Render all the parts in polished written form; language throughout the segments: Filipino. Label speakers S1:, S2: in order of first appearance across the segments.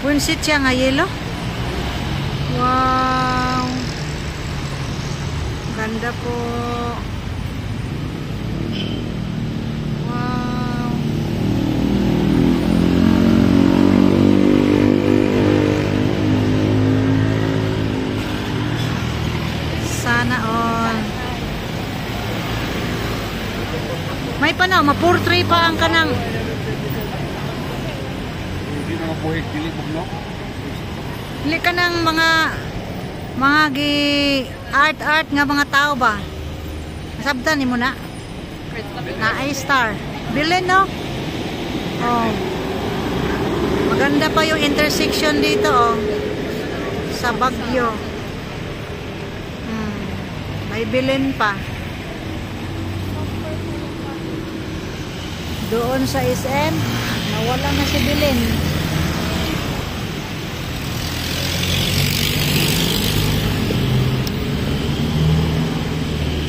S1: Punsitsia nga yelo. Wow. Ganda po. Wow. Sana all. May pa na, ma-portray pa ang kanang.
S2: Hindi na mabuhig dili bugno.
S1: Dili ka ng mga gi art nga mga tao ba? Nasabtan ni mo na? Na A-star. Bilin no? Oh. Maganda pa yung intersection dito oh. Sa Baguio. May bilin pa. Doon sa SM, nawala na si bilin.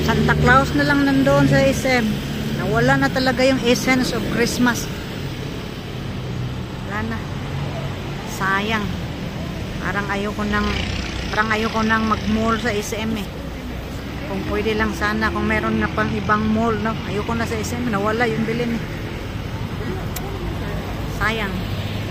S1: Santa Claus na lang nandoon sa SM. Nawala na talaga yung essence of Christmas. Wala na. Sayang. Parang ayoko nang mag-mall sa SM eh. Kung pwede lang sana, kung meron na pang ibang mall, no? Ayoko na sa SM, nawala yung bilin eh. Sayang.